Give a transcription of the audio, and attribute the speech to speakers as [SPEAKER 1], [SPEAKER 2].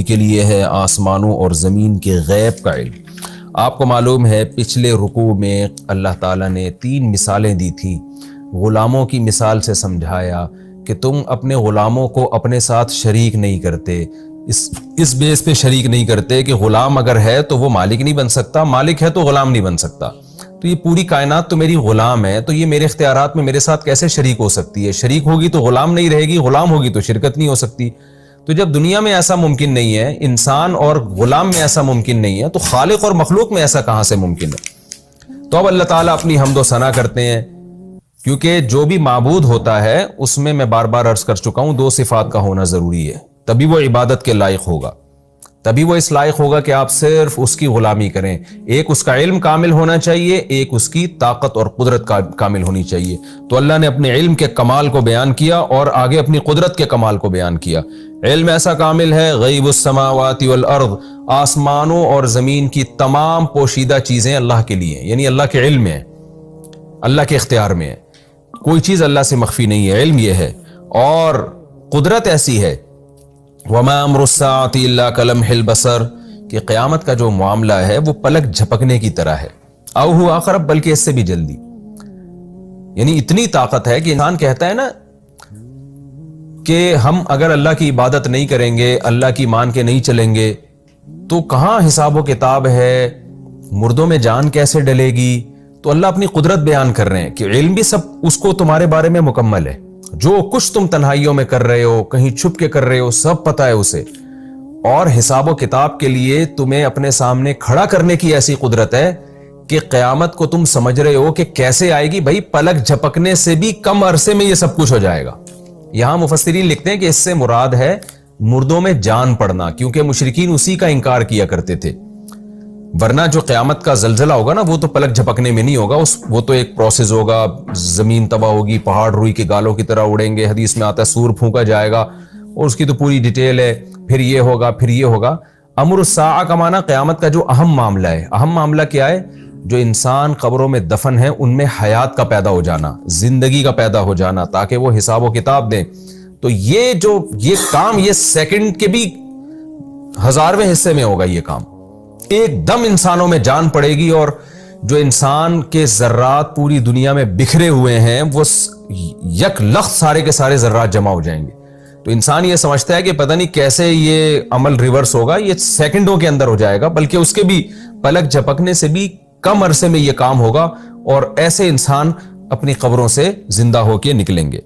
[SPEAKER 1] کے لیے ہے آسمانوں اور زمین کے غیب کا علم۔ آپ کو معلوم ہے پچھلے رکوع میں اللہ تعالیٰ نے 3 مثالیں دی تھیں۔ غلاموں کی مثال سے سمجھایا کہ تم اپنے غلاموں کو اپنے ساتھ شریک نہیں کرتے، اس بیس پہ شریک نہیں کرتے کہ غلام اگر ہے تو وہ مالک نہیں بن سکتا، مالک ہے تو غلام نہیں بن سکتا، تو یہ پوری کائنات تو میری غلام ہے، تو یہ میرے اختیارات میں میرے ساتھ کیسے شریک ہو سکتی ہے؟ شریک ہوگی تو غلام نہیں رہے گی، غلام ہوگی تو شرکت نہیں ہو سکتی۔ تو جب دنیا میں ایسا ممکن نہیں ہے، انسان اور غلام میں ایسا ممکن نہیں ہے، تو خالق اور مخلوق میں ایسا کہاں سے ممکن ہے؟ تو اب اللہ تعالیٰ اپنی حمد و ثنا کرتے ہیں، کیونکہ جو بھی معبود ہوتا ہے اس میں بار بار عرض کر چکا ہوں 2 صفات کا ہونا ضروری ہے، تبھی وہ عبادت کے لائق ہوگا، تبھی وہ اس لائق ہوگا کہ آپ صرف اس کی غلامی کریں۔ ایک اس کا علم کامل ہونا چاہیے، ایک اس کی طاقت اور قدرت کامل ہونی چاہیے۔ تو اللہ نے اپنے علم کے کمال کو بیان کیا اور آگے اپنی قدرت کے کمال کو بیان کیا۔ علم ایسا کامل ہے، غیب السماوات والارض، آسمانوں اور زمین کی تمام پوشیدہ چیزیں اللہ کے لیے ہیں، یعنی اللہ کے علم میں ہے، اللہ کے اختیار میں ہے، کوئی چیز اللہ سے مخفی نہیں ہے، علم یہ ہے۔ اور قدرت ایسی ہے، وَمَا أَمْرُ السَّاعَةِ إِلَّا كَلَمْحِ الْبَصَرِ، کہ قیامت کا جو معاملہ ہے وہ پلک جھپکنے کی طرح ہے، اَوْ هُوَ أَقْرَبُ، بلکہ اس سے بھی جلدی۔ یعنی اتنی طاقت ہے کہ انسان کہتا ہے نا کہ ہم اگر اللہ کی عبادت نہیں کریں گے، اللہ کی مان کے نہیں چلیں گے تو کہاں حساب و کتاب ہے، مردوں میں جان کیسے ڈلے گی؟ تو اللہ اپنی قدرت بیان کر رہے ہیں کہ علم بھی سب اس کو تمہارے بارے میں مکمل ہے، جو کچھ تم تنہائیوں میں کر رہے ہو، کہیں چھپ کے کر رہے ہو، سب پتہ ہے اسے، اور حساب و کتاب کے لیے تمہیں اپنے سامنے کھڑا کرنے کی ایسی قدرت ہے کہ قیامت کو تم سمجھ رہے ہو کہ کیسے آئے گی، بھائی پلک جھپکنے سے بھی کم عرصے میں یہ سب کچھ ہو جائے گا۔ یہاں مفسرین لکھتے ہیں کہ اس سے مراد ہے مردوں میں جان پڑنا، کیونکہ مشرکین اسی کا انکار کیا کرتے تھے، ورنہ جو قیامت کا زلزلہ ہوگا نا وہ تو پلک جھپکنے میں نہیں ہوگا، وہ تو ایک پروسیس ہوگا، زمین تباہ ہوگی، پہاڑ روئی کے گالوں کی طرح اڑیں گے، حدیث میں آتا ہے سور پھونکا جائے گا، اور اس کی تو پوری ڈیٹیل ہے، پھر یہ ہوگا پھر یہ ہوگا۔ امر الساعہ کا معنی قیامت کا جو اہم معاملہ ہے، اہم معاملہ کیا ہے؟ جو انسان قبروں میں دفن ہے ان میں حیات کا پیدا ہو جانا، زندگی کا پیدا ہو جانا، تاکہ وہ حساب و کتاب دیں۔ تو یہ کام یہ سیکنڈ کے بھی 1000ویں حصے میں ہوگا، یہ کام ایک دم انسانوں میں جان پڑے گی، اور جو انسان کے ذرات پوری دنیا میں بکھرے ہوئے ہیں وہ یک لخت سارے کے سارے ذرات جمع ہو جائیں گے۔ تو انسان یہ سمجھتا ہے کہ پتہ نہیں کیسے یہ عمل ریورس ہوگا، یہ سیکنڈوں کے اندر ہو جائے گا، بلکہ اس کے بھی پلک جھپکنے سے بھی کم عرصے میں یہ کام ہوگا، اور ایسے انسان اپنی قبروں سے زندہ ہو کے نکلیں گے۔